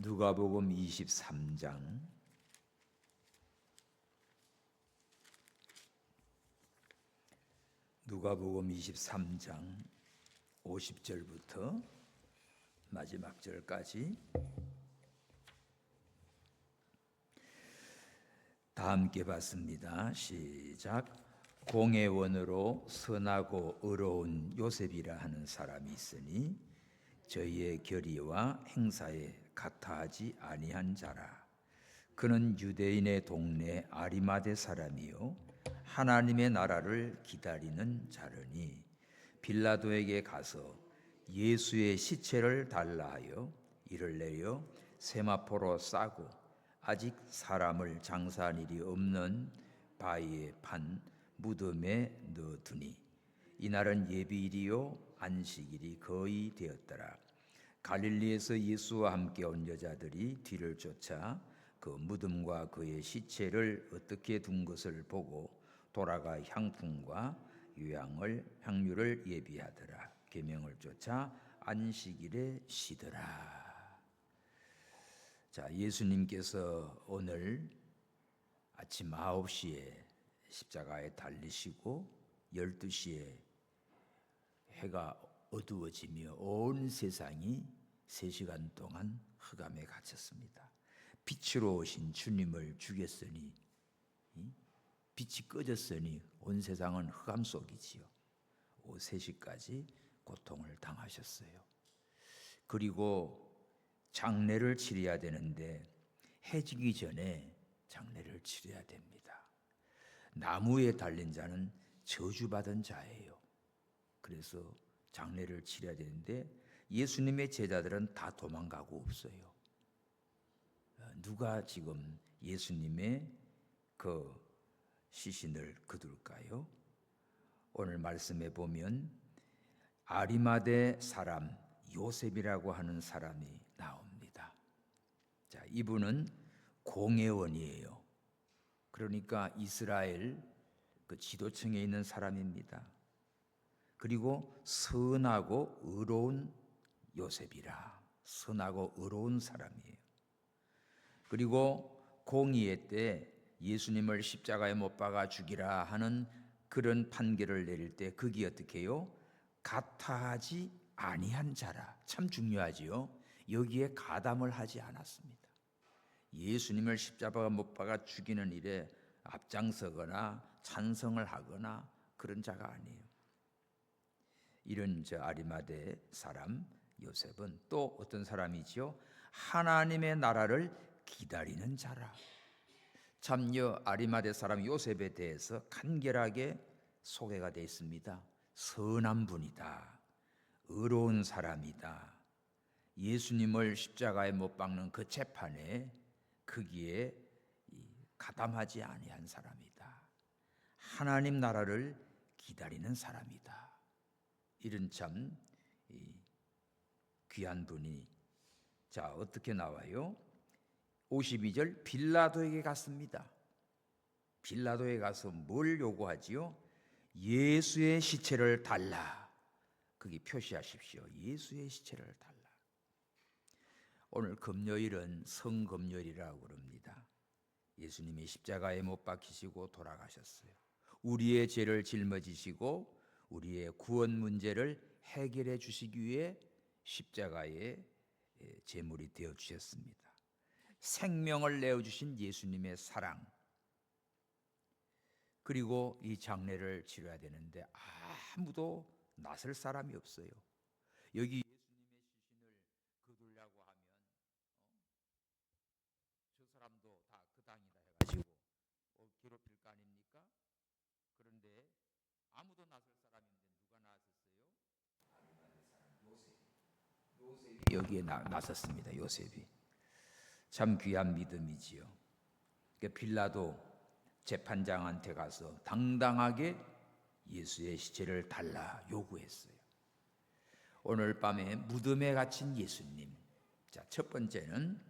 누가복음 23장 누가복음 23장 50절부터 마지막 절까지 다 함께 봤습니다. 시작. 공회원으로 선하고 의로운 요셉이라 하는 사람이 있으니 저희의 결의와 행사에 같아하지 아니한 자라. 그는 유대인의 동네 아리마대 사람이요 하나님의 나라를 기다리는 자르니 빌라도에게 가서 예수의 시체를 달라 하여 이를 내려 세마포로 싸고 아직 사람을 장사한 일이 없는 바위에 판 무덤에 넣어두니 이날은 예비일이요 안식일이 거의 되었더라. 갈릴리에서 예수와 함께 온 여자들이 뒤를 쫓아 그 무덤과 그의 시체를 어떻게 둔 것을 보고 돌아가 향품과 향유를 예비하더라. 계명을 쫓아 안식일에 쉬더라. 자, 예수님께서 오늘 아침 9시에 십자가에 달리시고 12시에 해가 어두워지며 온 세상이 3시간 동안 흑암에 갇혔습니다. 빛으로 오신 주님을 죽였으니 빛이 꺼졌으니 온 세상은 흑암 속이지요. 오후 3시까지 고통을 당하셨어요. 그리고 장례를 치러야 되는데 해지기 전에 장례를 치러야 됩니다. 나무에 달린 자는 저주받은 자예요. 그래서 장례를 치러야 되는데 예수님의 제자들은 다 도망가고 없어요. 누가 지금 예수님의 그 시신을 거둘까요? 오늘 말씀에 보면 아리마대 사람 요셉이라고 하는 사람이 나옵니다. 자, 이분은 공회원이에요. 그러니까 이스라엘 그 지도층에 있는 사람입니다. 그리고 선하고 의로운 요셉이라 선하고 의로운 사람이에요. 그리고 공의회 때 예수님을 십자가에 못 박아 죽이라 하는 그런 판결을 내릴 때 그게 어떻게 해요? 가타하지 아니한 자라. 참 중요하지요. 여기에 가담을 하지 않았습니다. 예수님을 십자가에 못 박아 죽이는 일에 앞장서거나 찬성을 하거나 그런 자가 아니에요. 이런 아리마대 사람 요셉은 또 어떤 사람이지요? 하나님의 나라를 기다리는 자라. 참여 아리마대 사람 요셉에 대해서 간결하게 소개가 되어 있습니다. 선한 분이다. 의로운 사람이다. 예수님을 십자가에 못 박는 그 재판에 거기에 가담하지 아니한 사람이다. 하나님 나라를 기다리는 사람이다. 이런 참 귀한 분이 자 어떻게 나와요? 52절 빌라도에게 갔습니다. 빌라도에 가서 뭘 요구하지요? 예수의 시체를 달라. 거기 표시하십시오. 예수의 시체를 달라. 오늘 금요일은 성금요일이라고 그럽니다. 예수님이 십자가에 못 박히시고 돌아가셨어요. 우리의 죄를 짊어지시고 우리의 구원 문제를 해결해 주시기 위해 십자가에 제물이 되어 주셨습니다. 생명을 내어주신 예수님의 사랑, 그리고 이 장례를 치러야 되는데 아무도 나설 사람이 없어요. 여기 예수님의 시신을 거두려고 하면 저 사람도 다 그 당이다 해가지고 괴롭힐 거 아닙니까? 그런데 아무도 나설 사람인데 누가 나섰어요? 아리마대 사람 요셉이 여기에 나섰습니다. 요셉이 참 귀한 믿음이지요. 빌라도 재판장한테 가서 당당하게 예수의 시체를 달라 요구했어요. 오늘 밤에 무덤에 갇힌 예수님. 자, 첫 번째는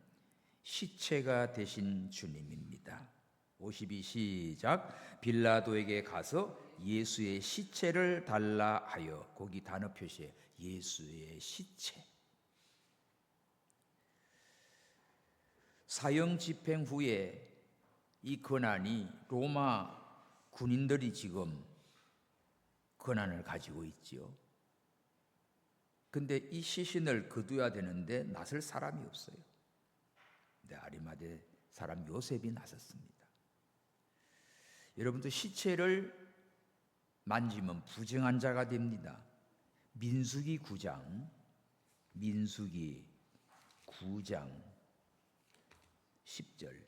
시체가 되신 주님입니다. 52 시작. 빌라도에게 가서 예수의 시체를 달라 하여 거기 단어 표시에 예수의 시체. 사형 집행 후에 이 권한이 로마 군인들이 지금 권한을 가지고 있지요. 근데 이 시신을 거둬야 되는데 나설 사람이 없어요. 근데 아리마대 사람 요셉이 나섰습니다. 여러분도 시체를 만지면 부정한 자가 됩니다. 민수기 9장 10절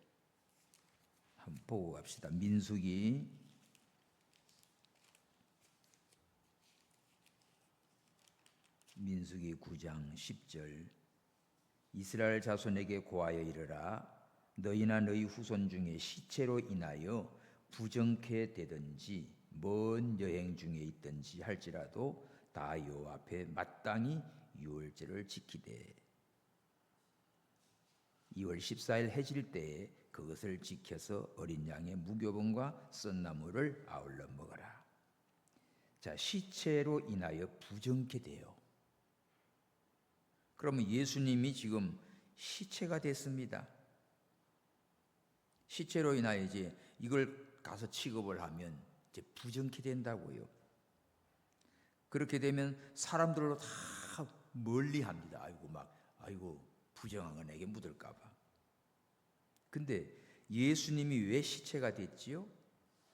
한번 보고 갑시다. 민수기 9장 10절 이스라엘 자손에게 고하여 이르라 너희나 너희 후손 중에 시체로 인하여 부정케 되든지 먼 여행 중에 있든지 할지라도 다 여호와 앞에 마땅히 유월절을 지키되 2월 14일 해질 때에 그것을 지켜서 어린 양의 무교병과 썬나물을 아울러 먹어라. 자, 시체로 인하여 부정케 돼요. 그러면 예수님이 지금 시체가 됐습니다. 시체로 인하여 이제 이걸 가서 취급을 하면 이제 부정케 된다고요. 그렇게 되면 사람들로 다 멀리합니다. 아이고 부정한 거 내게 묻을까봐. 근데 예수님이 왜 시체가 됐지요?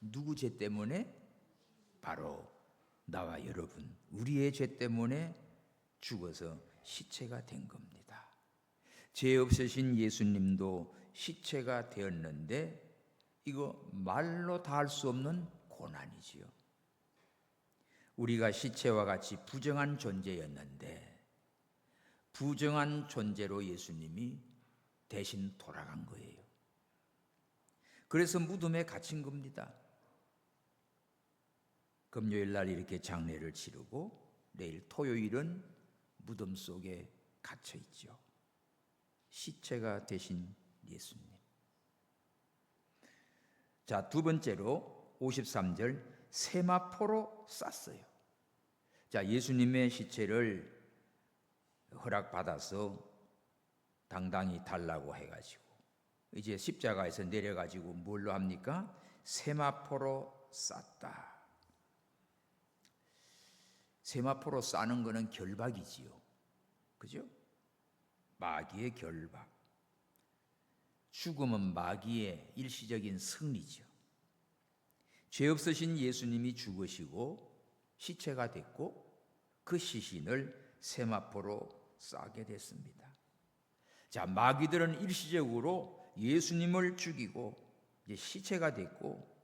누구 죄 때문에? 바로 나와 여러분 우리의 죄 때문에 죽어서 시체가 된 겁니다. 죄 없으신 예수님도 시체가 되었는데 이거 말로 다 할 수 없는 고난이지요. 우리가 시체와 같이 부정한 존재였는데 부정한 존재로 예수님이 대신 돌아간 거예요. 그래서 무덤에 갇힌 겁니다. 금요일 날 이렇게 장례를 치르고 내일 토요일은 무덤 속에 갇혀 있죠. 시체가 되신 예수님. 자, 두 번째로 53절 세마포로 쌌어요. 자, 예수님의 시체를 허락받아서 당당히 달라고 해가지고 이제 십자가에서 내려가지고 뭘로 합니까? 세마포로 쌌다. 세마포로 싸는 거는 결박이지요. 그죠? 마귀의 결박. 죽음은 마귀의 일시적인 승리죠. 죄 없으신 예수님이 죽으시고 시체가 됐고 그 시신을 세마포로 싸게 됐습니다. 자, 마귀들은 일시적으로 예수님을 죽이고 이제 시체가 됐고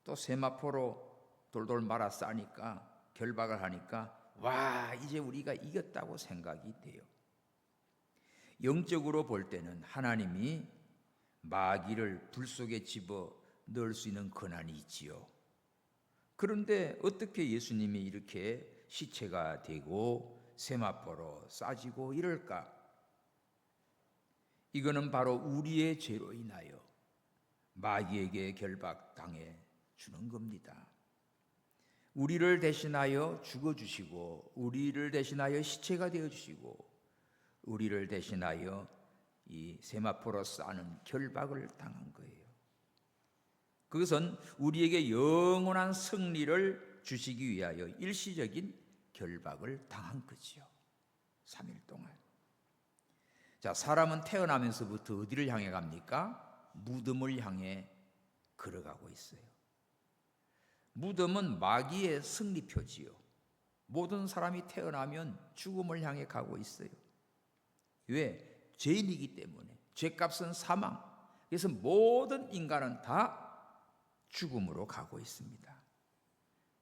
또 세마포로 돌돌 말아 싸니까 결박을 하니까 와, 이제 우리가 이겼다고 생각이 돼요. 영적으로 볼 때는 하나님이 마귀를 불 속에 집어 넣을 수 있는 권한이 있지요. 그런데 어떻게 예수님이 이렇게 시체가 되고 세마포로 싸지고 이럴까? 이거는 바로 우리의 죄로 인하여 마귀에게 결박당해 주는 겁니다. 우리를 대신하여 죽어주시고 우리를 대신하여 시체가 되어주시고 우리를 대신하여 이 세마포로 싸는 결박을 당한 거예요. 그것은 우리에게 영원한 승리를 주시기 위하여 일시적인 결박을 당한 거지요. 3일 동안. 자, 사람은 태어나면서부터 어디를 향해 갑니까? 무덤을 향해 걸어가고 있어요. 무덤은 마귀의 승리표지요. 모든 사람이 태어나면 죽음을 향해 가고 있어요. 왜? 죄인이기 때문에. 죄값은 사망. 그래서 모든 인간은 다 죽음으로 가고 있습니다.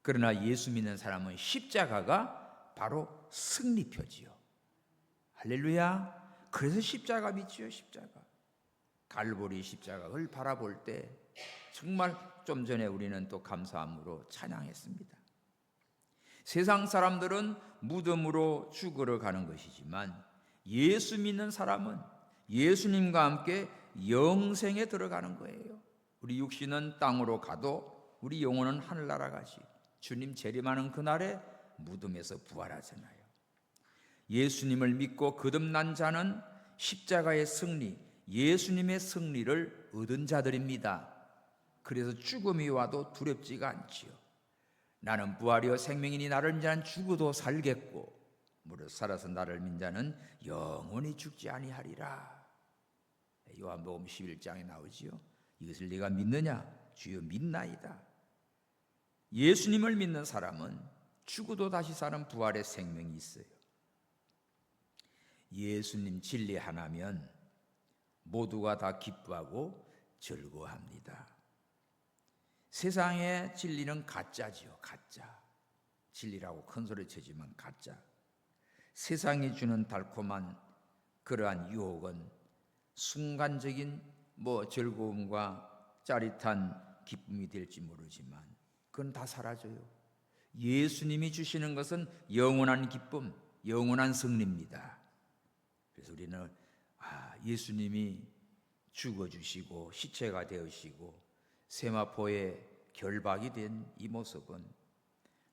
그러나 예수 믿는 사람은 십자가가 바로 승리표지요. 할렐루야. 그래서 십자가 믿지요. 십자가. 갈보리 십자가를 바라볼 때 정말 좀 전에 우리는 또 감사함으로 찬양했습니다. 세상 사람들은 무덤으로 죽으러 가는 것이지만 예수 믿는 사람은 예수님과 함께 영생에 들어가는 거예요. 우리 육신은 땅으로 가도 우리 영혼은 하늘나라 가지. 주님 재림하는 그날에 무덤에서 부활하잖아요. 예수님을 믿고 거듭난 자는 십자가의 승리, 예수님의 승리를 얻은 자들입니다. 그래서 죽음이 와도 두렵지가 않지요. 나는 부활이요 생명이니 나를 믿는 자는 죽어도 살겠고 무릇 살아서 나를 믿는 자는 영원히 죽지 아니하리라. 요한복음 11장에 나오지요. 이것을 네가 믿느냐? 주여 믿나이다. 예수님을 믿는 사람은 죽어도 다시 사는 부활의 생명이 있어요. 예수님 진리 하나면 모두가 다 기뻐하고 즐거워합니다. 세상의 진리는 가짜지요. 가짜. 진리라고 큰 소리 치지만 가짜. 세상이 주는 달콤한 그러한 유혹은 순간적인 즐거움과 짜릿한 기쁨이 될지 모르지만 그건 다 사라져요. 예수님이 주시는 것은 영원한 기쁨, 영원한 승리입니다. 그래서 우리는 예수님이 죽어주시고 시체가 되으시고 세마포에 결박이 된 이 모습은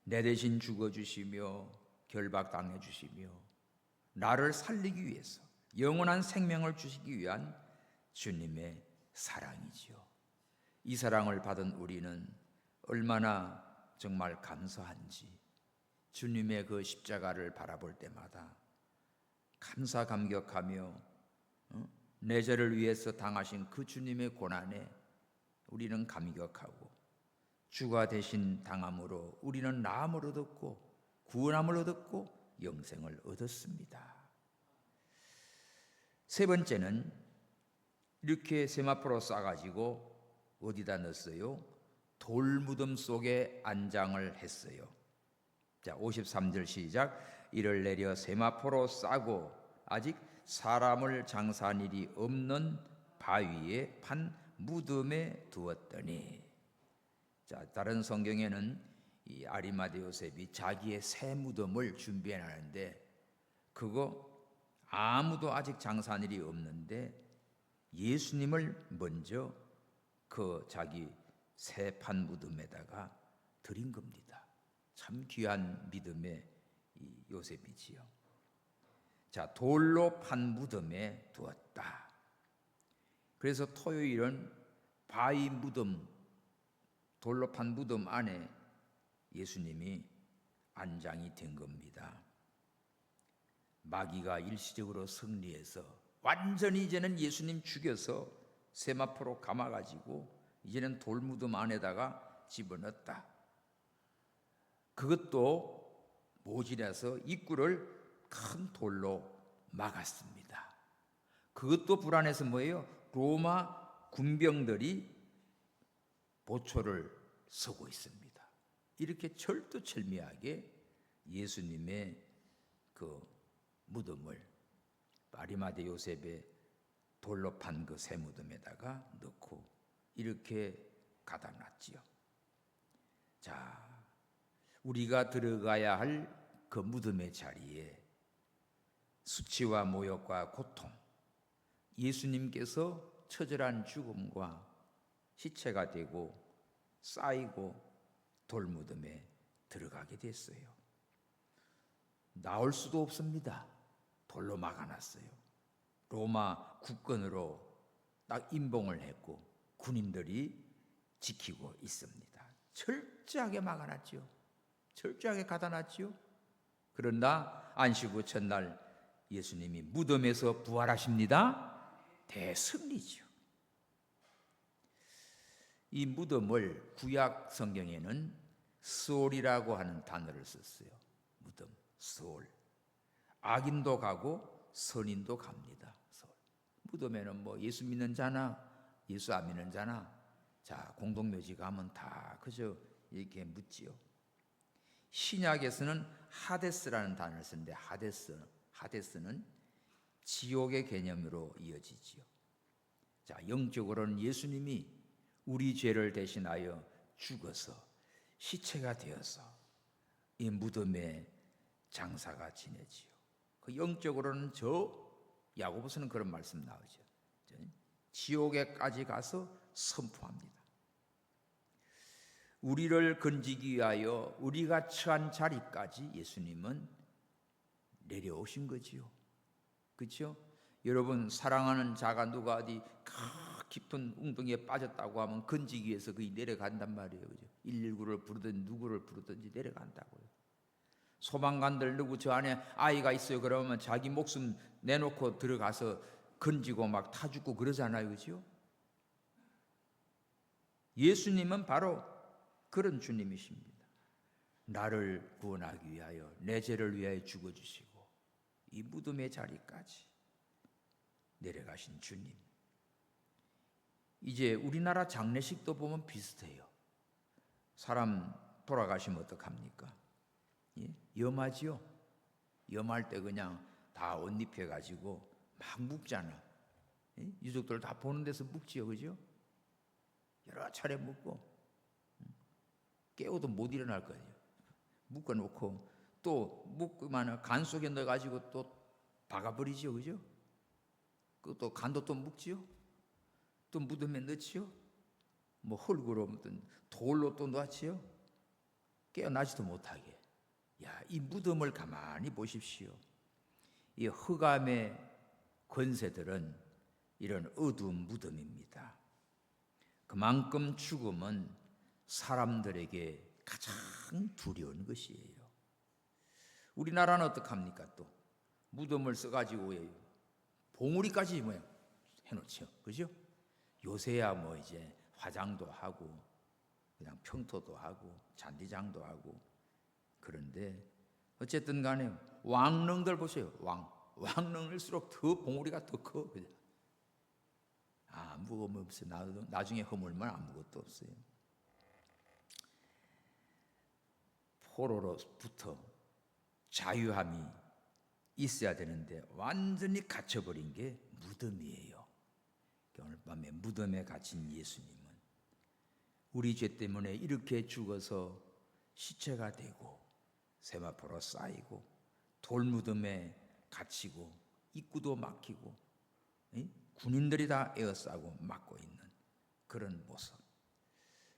내 대신 죽어주시며 결박당해주시며 나를 살리기 위해서 영원한 생명을 주시기 위한 주님의 사랑이지요. 이 사랑을 받은 우리는 얼마나 정말 감사한지 주님의 그 십자가를 바라볼 때마다 감사 감격하며 내 죄를 위해서 당하신 그 주님의 고난에 우리는 감격하고 주가 대신 당함으로 우리는 나음을 얻었고 구원함을 얻었고 영생을 얻었습니다. 세 번째는 이렇게 세마포로 싸가지고 어디다 넣었어요? 돌무덤 속에 안장을 했어요. 자, 53절 시작. 이를 내려 세마포로 싸고 아직 사람을 장사한 일이 없는 바위에 판 무덤에 두었더니. 자, 다른 성경에는 이 아리마대 요셉이 자기의 새 무덤을 준비해 놨는데 그거 아무도 아직 장사한 일이 없는데 예수님을 먼저 그 자기 새 판 무덤에다가 드린 겁니다. 참 귀한 믿음의 이 요셉이지요. 자, 돌로 판 무덤에 두었다. 그래서 토요일은 바위 무덤, 돌로 판 무덤 안에 예수님이 안장이 된 겁니다. 마귀가 일시적으로 승리해서 완전히 이제는 예수님 죽여서 세마포로 감아가지고 이제는 돌무덤 안에다가 집어넣었다. 그것도 모질라서 입구를 큰 돌로 막았습니다. 그것도 불안해서 뭐예요? 로마 군병들이 보초를 서고 있습니다. 이렇게 철두철미하게 예수님의 그 무덤을 아리마대 요셉의 돌로 판 그 새 무덤에다가 넣고 이렇게 갖다 놨지요. 자, 우리가 들어가야 할 그 무덤의 자리에 수치와 모욕과 고통, 예수님께서 처절한 죽음과 시체가 되고 쌓이고 돌무덤에 들어가게 됐어요. 나올 수도 없습니다. 돌로 막아놨어요. 로마 국권으로 딱 임봉을 했고 군인들이 지키고 있습니다. 철저하게 막아놨죠. 철저하게 가다놨죠. 그러나 안식 후 첫날 예수님이 무덤에서 부활하십니다. 대승리죠. 이 무덤을 구약 성경에는 스올이라고 하는 단어를 썼어요. 무덤, 스올. 악인도 가고 선인도 갑니다. 스올. 무덤에는 예수 믿는 자나 예수 안 믿는 자나 자 공동묘지 가면 다 그저 이렇게 묻지요. 신약에서는 하데스라는 단어를 쓰는데 하데스는 지옥의 개념으로 이어지지요. 자, 영적으로는 예수님이 우리 죄를 대신하여 죽어서 시체가 되어서 이 무덤에 장사가 지내지요. 그 영적으로는 야고보서는 그런 말씀 나오죠. 지옥에까지 가서 선포합니다. 우리를 건지기 위하여 우리가 처한 자리까지 예수님은 내려오신 거지요. 그렇죠? 여러분, 사랑하는 자가 누가 어디 깊은 웅덩이에 빠졌다고 하면 건지기 위해서 거기 내려간단 말이에요. 그죠? 119를 부르든지 누구를 부르든지 내려간다고요. 소방관들 누구 저 안에 아이가 있어요 그러면 자기 목숨 내놓고 들어가서 건지고 막 타 죽고 그러잖아요. 그죠? 예수님은 바로 그런 주님이십니다. 나를 구원하기 위하여 내 죄를 위하여 죽어주시고 이 무덤의 자리까지 내려가신 주님. 이제 우리나라 장례식도 보면 비슷해요. 사람 돌아가시면 어떡합니까? 예? 염하지요. 염할 때 그냥 다 옷 입혀가지고 막 묵잖아. 예? 유족들 다 보는 데서 묵지요. 그죠? 여러 차례 묵고 깨워도 못 일어날 거예요. 묶어놓고 또 묶으면 간 속에 넣어가지고 또 박아버리지요. 그죠? 또 간도 또 묵지요. 또 무덤에 넣지요. 뭐 흙으로 돌로 또 놓지요. 깨어나지도 못하게. 야, 이 무덤을 가만히 보십시오. 이 흑암의 권세들은 이런 어두운 무덤입니다. 그만큼 죽음은 사람들에게 가장 두려운 것이에요. 우리나라는 어떡합니까? 또 무덤을 써가지고 봉우리까지 뭐 해놓죠. 그죠? 요새야 뭐 이제 화장도 하고 그냥 평토도 하고 잔디장도 하고. 그런데 어쨌든 간에 왕릉들 보세요. 왕릉일수록 더 봉우리가 더 커. 아무것도 없어요. 나중에 허물면 아무것도 없어요. 포로로부터 자유함이 있어야 되는데 완전히 갇혀버린 게 무덤이에요. 오늘 밤에 무덤에 갇힌 예수님은 우리 죄 때문에 이렇게 죽어서 시체가 되고 세마포로 쌓이고 돌무덤에 갇히고 입구도 막히고 군인들이 다 에워싸고 막고 있는 그런 모습.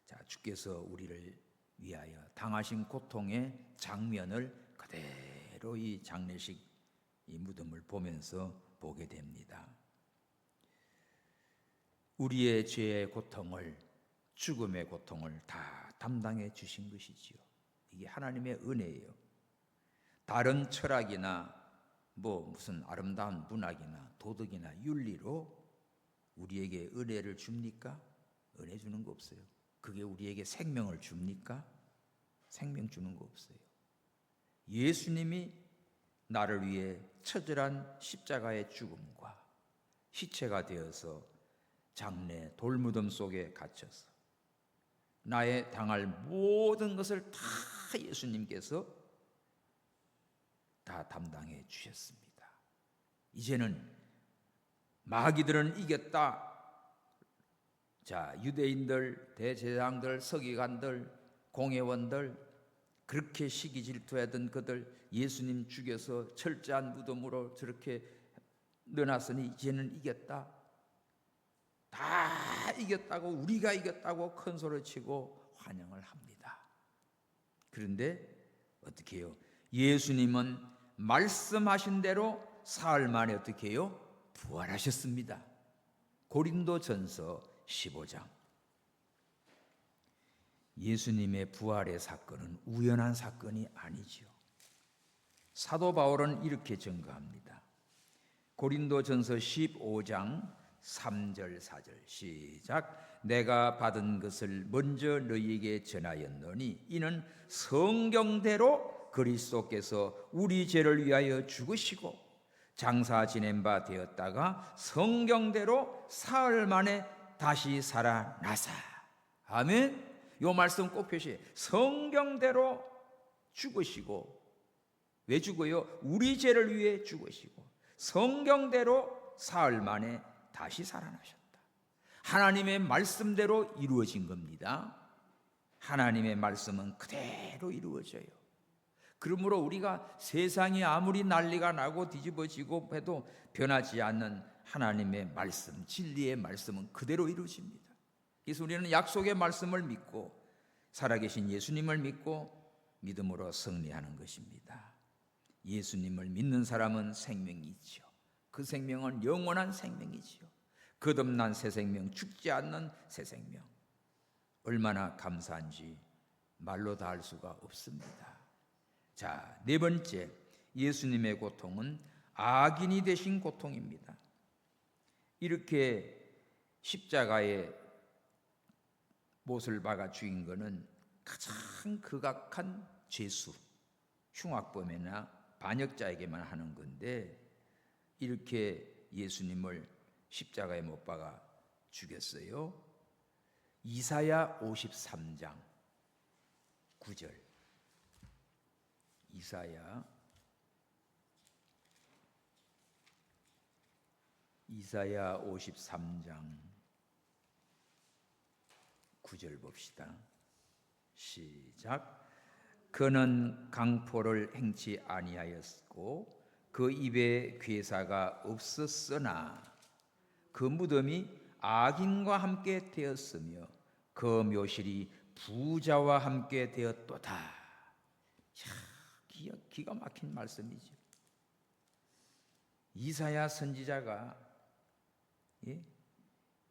자, 주께서 우리를 위하여 당하신 고통의 장면을 그대로 이 장례식 이 무덤을 보면서 보게 됩니다. 우리의 죄의 고통을, 죽음의 고통을 다 담당해 주신 것이지요. 이게 하나님의 은혜예요. 다른 철학이나 무슨 아름다운 문학이나 도덕이나 윤리로 우리에게 은혜를 줍니까? 은혜 주는 거 없어요. 그게 우리에게 생명을 줍니까? 생명 주는 거 없어요. 예수님이 나를 위해 처절한 십자가의 죽음과 시체가 되어서 장례 돌무덤 속에 갇혀서 나의 당할 모든 것을 다 예수님께서 다 담당해 주셨습니다. 이제는 마귀들은 이겼다. 자, 유대인들, 대제사장들, 서기관들, 공회원들, 그렇게 시기 질투하던 그들 예수님 죽여서 철저한 무덤으로 저렇게 넣어놨으니 이제는 이겼다. 다 이겼다고, 우리가 이겼다고 큰 소리 치고 환영을 합니다. 그런데 어떻게 해요? 예수님은 말씀하신 대로 사흘 만에 어떻게 해요? 부활하셨습니다. 고린도전서 15장. 예수님의 부활의 사건은 우연한 사건이 아니지요. 사도 바울은 이렇게 증거합니다. 고린도전서 15장 3절 4절 시작. 내가 받은 것을 먼저 너희에게 전하였노니 이는 성경대로 그리스도께서 우리 죄를 위하여 죽으시고 장사 지낸 바 되었다가 성경대로 사흘 만에 다시 살아나사. 아멘. 요 말씀 꼭 표시해. 성경대로 죽으시고, 왜 죽어요? 우리 죄를 위해 죽으시고 성경대로 사흘 만에 다시 살아나셨다. 하나님의 말씀대로 이루어진 겁니다. 하나님의 말씀은 그대로 이루어져요. 그러므로 우리가 세상이 아무리 난리가 나고 뒤집어지고 해도 변하지 않는 하나님의 말씀, 진리의 말씀은 그대로 이루어집니다. 그래서 우리는 약속의 말씀을 믿고 살아계신 예수님을 믿고 믿음으로 승리하는 것입니다. 예수님을 믿는 사람은 생명이 있죠. 그 생명은 영원한 생명이지요. 거듭난 새 생명, 죽지 않는 새 생명. 얼마나 감사한지 말로 다 할 수가 없습니다. 자, 네 번째, 예수님의 고통은 악인이 되신 고통입니다. 이렇게 십자가에 못을 박아 죽인 것은 가장 극악한 죄수, 흉악범이나 반역자에게만 하는 건데, 이렇게 예수님을 십자가에 못 박아 죽였어요. 이사야 53장 9절. 이사야 53장 9절 봅시다. 시작. 그는 강포를 행치 아니하였고 그 입에 괴사가 없었으나 그 무덤이 악인과 함께 되었으며 그 묘실이 부자와 함께 되었도다. 기가 막힌 말씀이죠. 이사야 선지자가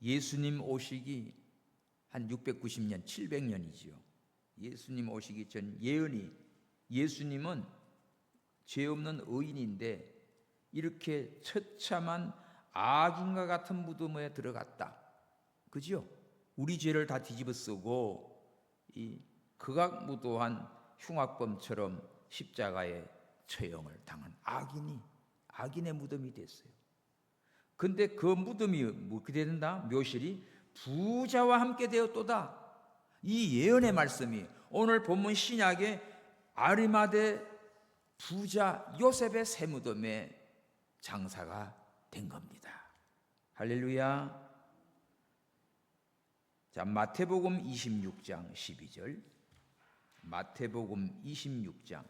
예수님 오시기 한 690년, 700년이지요. 예수님 오시기 전 예언이, 예수님은 죄 없는 의인인데 이렇게 처참한 악인과 같은 무덤에 들어갔다. 그죠? 우리 죄를 다 뒤집어 쓰고 이 극악무도한 흉악범처럼 십자가에 처형을 당한 악인의 무덤이 됐어요. 근데 그 무덤이 뭐게 된다? 묘실이 부자와 함께 되었도다. 이 예언의 말씀이 오늘 본문 신약의 아리마대 부자 요셉의 새 무덤에 장사가 된 겁니다. 할렐루야. 자, 마태복음 26장 12절. 마태복음 26장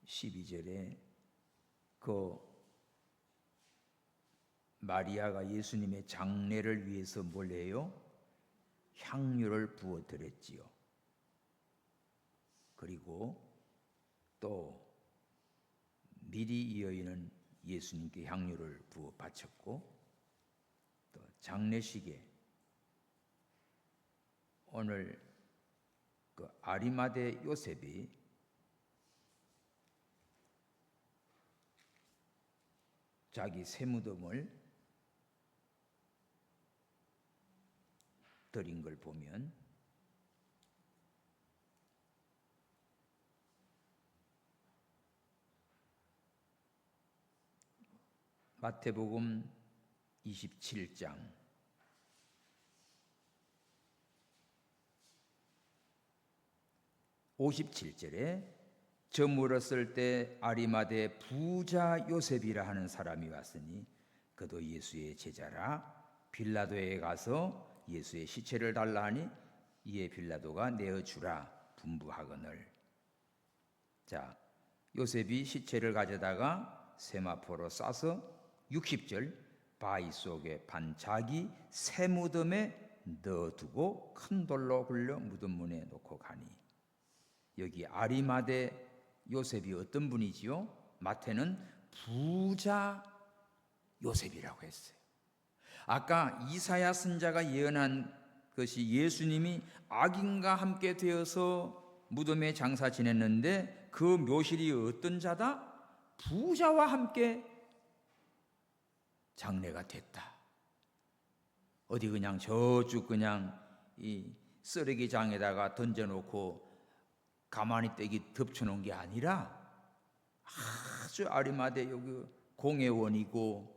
12절에 그 마리아가 예수님의 장례를 위해서 뭘 해요? 향유를 부어드렸지요. 그리고 또 미리 이 여인은 예수님께 향유를 부어 바쳤고, 또 장례식에 오늘 그 아리마대 요셉이 자기 새 무덤을 드린 걸 보면 마태복음 27장 57절에 저물었을 때 아리마대 부자 요셉이라 하는 사람이 왔으니 그도 예수의 제자라. 빌라도에 가서 예수의 시체를 달라 하니 이에 빌라도가 내어주라 분부하거늘. 자, 요셉이 시체를 가져다가 세마포로 싸서 60절 바위 속에 반 자기 새 무덤에 넣어두고 큰 돌로 굴려 무덤 문에 놓고 가니. 여기 아리마대 요셉이 어떤 분이지요? 마태는 부자 요셉이라고 했어요. 아까 이사야 선자가 예언한 것이 예수님이 악인과 함께 되어서 무덤에 장사 지냈는데 그 묘실이 어떤 자다? 부자와 함께 장례가 됐다. 어디 그냥 저쪽 그냥 이 쓰레기장에다가 던져놓고 가만히 떼기 덮쳐놓은 게 아니라 아주 아리마대 여기 공회원이고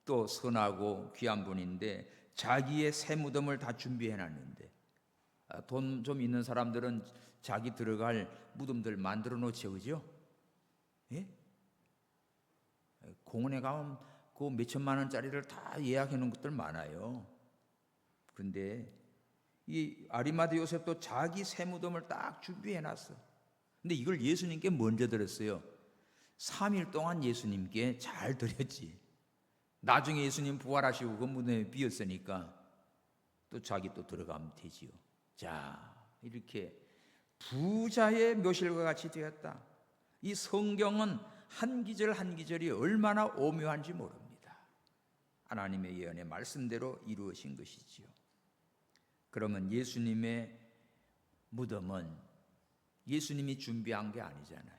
또 선하고 귀한 분인데 자기의 새 무덤을 다 준비해놨는데, 돈 좀 있는 사람들은 자기 들어갈 무덤들 만들어 놓죠, 그죠? 예? 공원에 가면 그 몇천만 원짜리를 다 예약해 놓은 것들 많아요. 그런데 이 아리마대 요셉도 자기 새 무덤을 딱 준비해 놨어. 근데 이걸 예수님께 먼저 드렸어요. 3일 동안 예수님께 잘 드렸지. 나중에 예수님 부활하시고 그 무덤이 비었으니까 또 자기 또 들어가면 되지요. 자, 이렇게 부자의 묘실과 같이 되었다. 이 성경은 한 기절 한 기절이 얼마나 오묘한지 모릅니다. 하나님의 예언의 말씀대로 이루어진 것이지요. 그러면 예수님의 무덤은 예수님이 준비한 게 아니잖아요.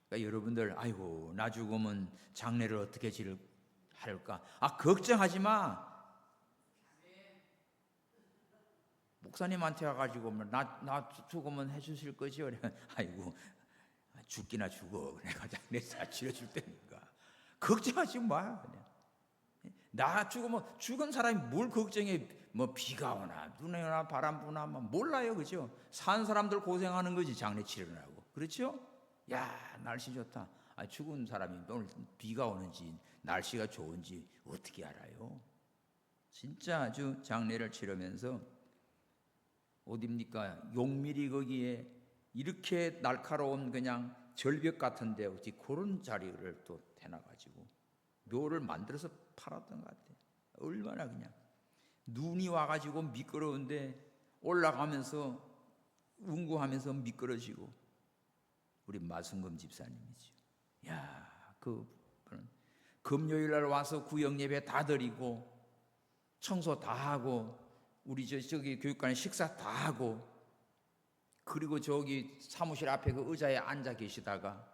그러니까 여러분들, 아이고 나 죽으면 장례를 어떻게 할까? 걱정하지 마. 목사님한테 와가지고 나 죽으면 해주실 거죠? 아이고 죽기나 죽어. 내가 장례 다 치러줄 테니까 걱정하지 마. 나 죽으면 죽은 사람이 뭘 걱정해? 뭐 비가 오나 눈이 오나 바람 부나 몰라요, 그죠? 산 사람들 고생하는 거지 장례 치르라고. 그렇죠? 야, 날씨 좋다. 죽은 사람이 오늘 비가 오는지 날씨가 좋은지 어떻게 알아요? 진짜 아주 장례를 치르면서 어딥니까? 용밀이 거기에 이렇게 날카로운 그냥 절벽 같은데 어찌 그런 자리를 또 해놔가지고 묘를 만들어서 팔았던 것 같아요. 얼마나 그냥 눈이 와가지고 미끄러운데 올라가면서 운구하면서 미끄러지고. 우리 마승금 집사님이죠. 야, 금요일 날 와서 구역 예배 다 드리고 청소 다 하고 우리 저기 교육관에 식사 다 하고 그리고 저기 사무실 앞에 그 의자에 앉아 계시다가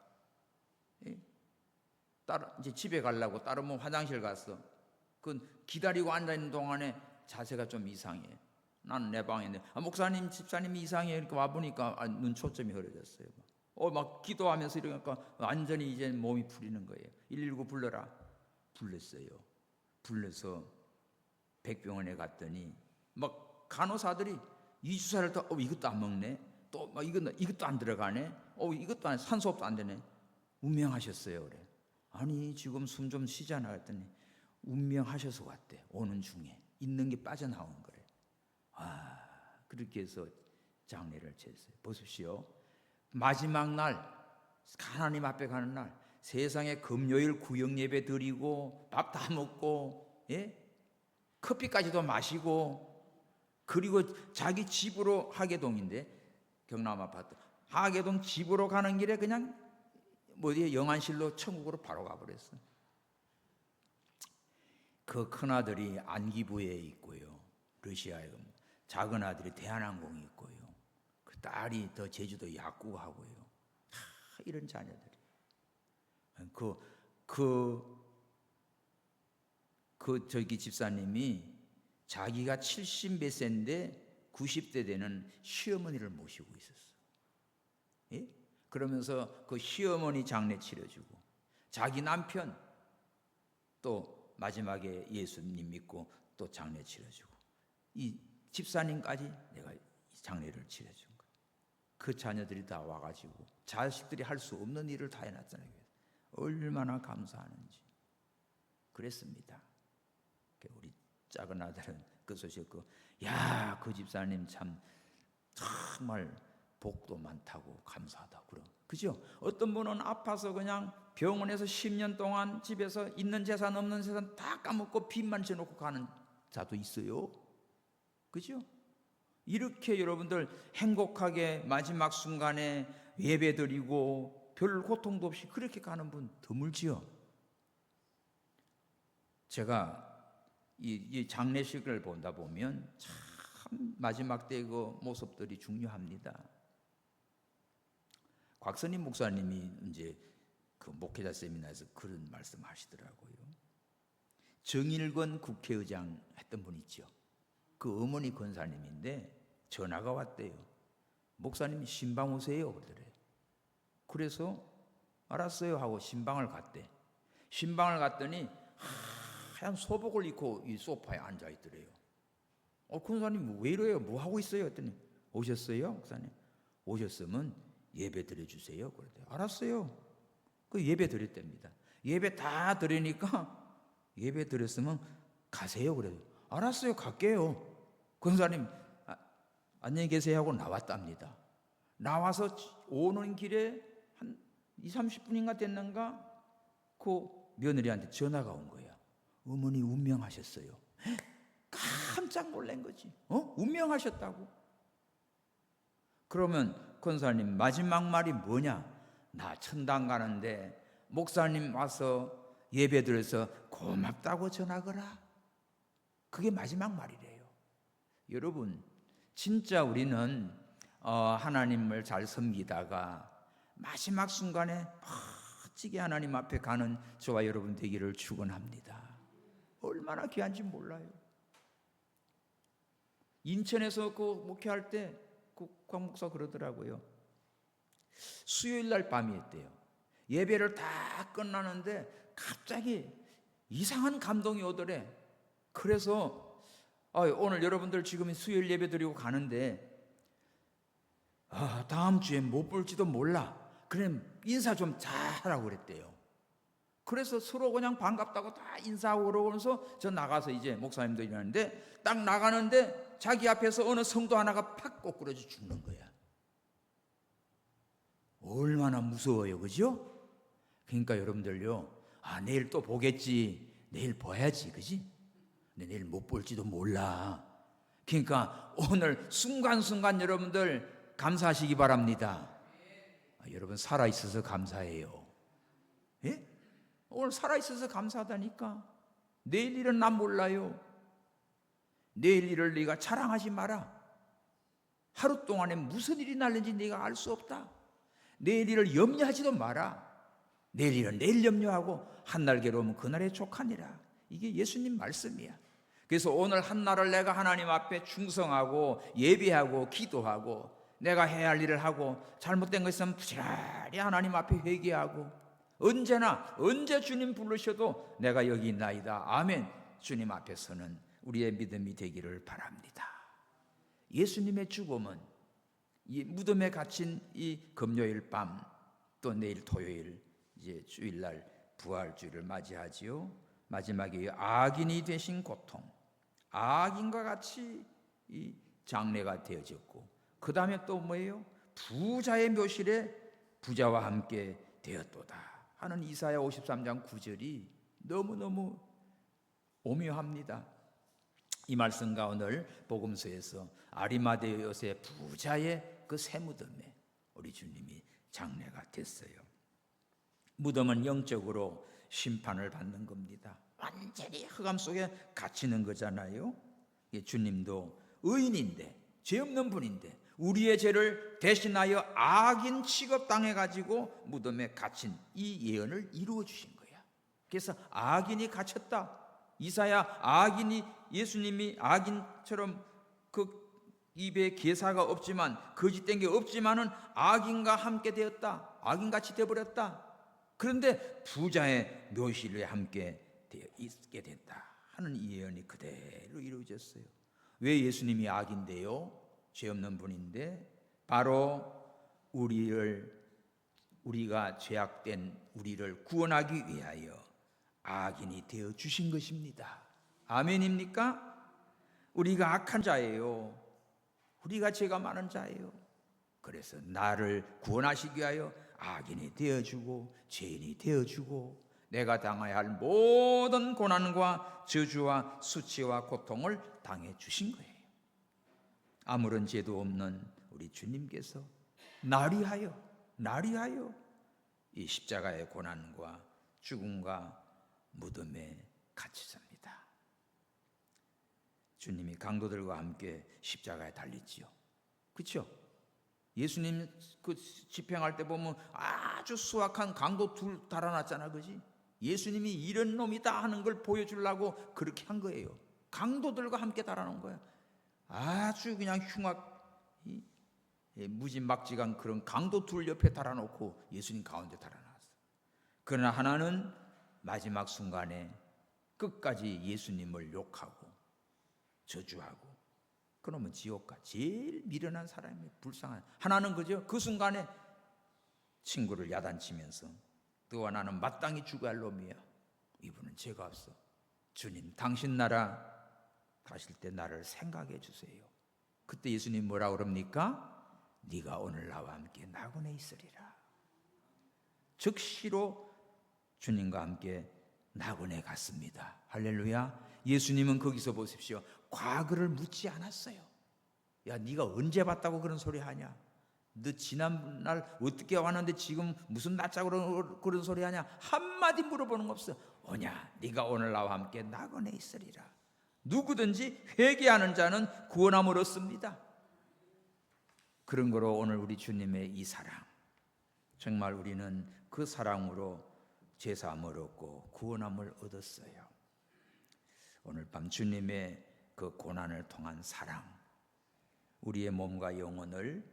이제 집에 가려고 따로 화장실 갔어. 그 기다리고 앉아 있는 동안에 자세가 좀 이상해. 나는 내 방에 있는데 목사님, 집사님이 이상해. 이렇게 와 보니까 눈 초점이 흐려졌어요. 막 기도하면서 이러니까 완전히 이제 몸이 풀리는 거예요. 119 불러라. 불렀어요. 불러서 백병원에 갔더니 막 간호사들이 이 주사를 또 이것도 안 먹네. 또 막 이것도 안 들어가네. 이것도 안 산소호흡도 안 되네. 운명하셨어요. 그래. 아니 지금 숨 좀 쉬잖아 했더니 운명하셔서 왔대. 오는 중에 있는 게 빠져나오는 거래. 그렇게 해서 장례를 치렀어요. 보십시오. 마지막 날 하나님 앞에 가는 날 세상에 금요일 구역 예배 드리고 밥 다 먹고 커피까지도 마시고 그리고 자기 집으로 하계동인데 경남 아파트 하계동 집으로 가는 길에 그냥 영안실로 천국으로 바로 가버렸어. 그 큰아들이 안기부에 있고요. 러시아에 작은 아들이 대한항공에 있고요. 그 딸이 더 제주도 약국하고요. 이런 자녀들이. 저기 집사님이 자기가 70 몇 세인데 90대 되는 시어머니를 모시고 있었어. 예? 그러면서 그 시어머니 장례 치러주고 자기 남편 또 마지막에 예수님 믿고 또 장례 치러주고 이 집사님까지 내가 장례를 치러준 거예요. 그 자녀들이 다 와가지고 자식들이 할 수 없는 일을 다 해놨잖아요. 얼마나 감사하는지 그랬습니다. 우리 작은 아들은 그 소식 그 집사님 참 정말 복도 많다고 감사하다고 그럼. 그죠? 어떤 분은 아파서 그냥 병원에서 10년 동안 집에서 있는 재산 없는 재산 다 까먹고 빚만 져놓고 가는 자도 있어요. 그죠? 이렇게 여러분들 행복하게 마지막 순간에 예배드리고 별 고통도 없이 그렇게 가는 분 드물지요. 제가 이 장례식을 보다 보면 참 마지막 때 그 모습들이 중요합니다. 곽선임 목사님이 이제 그 목회자 세미나에서 그런 말씀하시더라고요. 정일권 국회의장 했던 분 있죠. 그 어머니 권사님인데 전화가 왔대요. 목사님이 신방 오세요 그러더래요. 그래서 알았어요 하고 신방을 갔대. 신방을 갔더니 하얀 소복을 입고 이 소파에 앉아 있더래요. 권사님 왜 이래요? 뭐 하고 있어요? 했더니 오셨어요 목사님? 오셨으면 예배 드려주세요. 그랬대요. 알았어요. 그 예배 드렸답니다. 예배 다 드리니까 예배 드렸으면 가세요. 그래요. 알았어요. 갈게요. 권사님 안녕히 계세요 하고 나왔답니다. 나와서 오는 길에 한 20, 30분인가 됐는가 그 며느리한테 전화가 온 거야. 어머니 운명하셨어요. 깜짝 놀란 거지. 운명하셨다고. 그러면 권사님 마지막 말이 뭐냐? 나 천당 가는데 목사님 와서 예배드려서 고맙다고 전하거라. 그게 마지막 말이래요. 여러분, 진짜 우리는 하나님을 잘 섬기다가 마지막 순간에 멋지게 하나님 앞에 가는 저와 여러분 되기를 축원합니다. 얼마나 귀한지 몰라요. 인천에서 그 목회할 때 곽 목사 그러더라고요. 수요일 날 밤이었대요. 예배를 다 끝나는데 갑자기 이상한 감동이 오더래. 그래서 오늘 여러분들 지금 수요일 예배 드리고 가는데 다음 주에 못 볼지도 몰라. 그럼 인사 좀 잘하라고 그랬대요. 그래서 서로 그냥 반갑다고 다 인사하고 그러면서 저 나가서 이제 목사님도 일하는데 딱 나가는데 자기 앞에서 어느 성도 하나가 팍 꼬꾸라져 죽는 거야. 얼마나 무서워요, 그죠? 그러니까 여러분들요, 내일 또 보겠지, 내일 봐야지, 그지? 근데 내일 못 볼지도 몰라. 그러니까 오늘 순간순간 여러분들 감사하시기 바랍니다. 여러분 살아있어서 감사해요. 예? 오늘 살아있어서 감사하다니까. 내일 일은 난 몰라요. 내일 일을 네가 자랑하지 마라. 하루 동안에 무슨 일이 날는지 네가 알 수 없다. 내일 일을 염려하지도 마라. 내일 일은 내일 염려하고 한날 괴로우면 그날에 족하니라. 이게 예수님 말씀이야. 그래서 오늘 한날을 내가 하나님 앞에 충성하고 예배하고 기도하고 내가 해야 할 일을 하고 잘못된 것 있으면 부지런히 하나님 앞에 회개하고 언제나 언제 주님 부르셔도 내가 여기 있나이다. 아멘. 주님 앞에서는 우리의 믿음이 되기를 바랍니다. 예수님의 죽음은 이 무덤에 갇힌 이 금요일 밤 또 내일 토요일 이제 주일날 부활주일을 맞이하지요. 마지막에 악인이 되신 고통, 악인과 같이 이 장례가 되어졌고 그 다음에 또 뭐예요? 부자의 묘실에 부자와 함께 되었도다 하는 이사야 53장 9절이 너무너무 오묘합니다. 이 말씀과 오늘 복음서에서 아리마대 요셉 부자의 그 새 무덤에 우리 주님이 장례가 됐어요. 무덤은 영적으로 심판을 받는 겁니다. 완전히 흑암 속에 갇히는 거잖아요. 주님도 의인인데 죄 없는 분인데 우리의 죄를 대신하여 악인 취급당해가지고 무덤에 갇힌 이 예언을 이루어 주신 거야. 그래서 악인이 갇혔다. 이사야 악인이 예수님이 악인처럼 그 입에 계사가 없지만 거짓된 게 없지만은 악인과 함께 되었다. 악인같이 되어버렸다. 그런데 부자의 묘실에 함께 되어 있게 됐다 하는 이 예언이 그대로 이루어졌어요. 왜 예수님이 악인데요? 죄 없는 분인데 바로 우리가 죄악된 우리를 구원하기 위하여 악인이 되어 주신 것입니다. 아멘입니까? 우리가 악한 자예요. 우리가 죄가 많은 자예요. 그래서 나를 구원하시기 위하여 악인이 되어주고 죄인이 되어주고 내가 당해야 할 모든 고난과 저주와 수치와 고통을 당해 주신 거예요. 아무런 죄도 없는 우리 주님께서 나리하여 이 십자가의 고난과 죽음과 무덤에 갇히십니다. 주님이 강도들과 함께 십자가에 달리지요. 그렇죠? 예수님 그 집행할 때 보면 아주 수악한 강도 둘 달아났잖아, 그지? 예수님이 이런 놈이다 하는 걸 보여주려고 그렇게 한 거예요. 강도들과 함께 달아놓은 거야. 아주 그냥 무지막지간 그런 강도 둘 옆에 달아놓고 예수님 가운데 달아놨어. 그러나 하나는 마지막 순간에 끝까지 예수님을 욕하고 저주하고 그러면 지옥가 제일 미련한 사람이 불쌍한 하나는 그죠? 그 순간에 친구를 야단치면서 너와 나는 마땅히 죽어야 할 놈이야. 이분은 죄가 없어. 주님 당신 나라 가실 때 나를 생각해 주세요. 그때 예수님 뭐라 그럽니까? 네가 오늘 나와 함께 낙원에 있으리라. 즉시로 주님과 함께 낙원에 갔습니다. 할렐루야. 예수님은 거기서 보십시오. 과거를 묻지 않았어요. 야, 네가 언제 봤다고 그런 소리 하냐? 너 지난날 어떻게 왔는데 지금 무슨 낯짝으로 그런 소리 하냐? 한마디 물어보는 거 없어. 오냐, 네가 오늘 나와 함께 낙원에 있으리라. 누구든지 회개하는 자는 구원함을 얻습니다. 그런 거로 오늘 우리 주님의 이 사랑, 정말 우리는 그 사랑으로 제사함을 얻고 구원함을 얻었어요. 오늘 밤 주님의 그 고난을 통한 사랑, 우리의 몸과 영혼을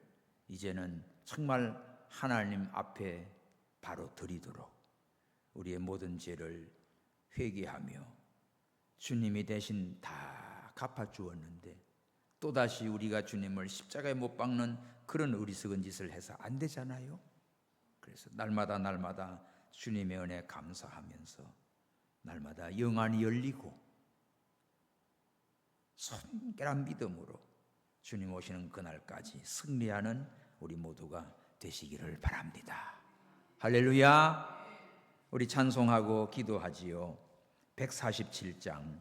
이제는 정말 하나님 앞에 바로 드리도록 우리의 모든 죄를 회개하며 주님이 대신 다 갚아주었는데 또다시 우리가 주님을 십자가에 못 박는 그런 어리석은 짓을 해서 안 되잖아요. 그래서 날마다 주님의 은혜에 감사하면서 날마다 영안이 열리고 손결한 믿음으로 주님 오시는 그날까지 승리하는 우리 모두가 되시기를 바랍니다. 할렐루야. 우리 찬송하고 기도하지요. 147장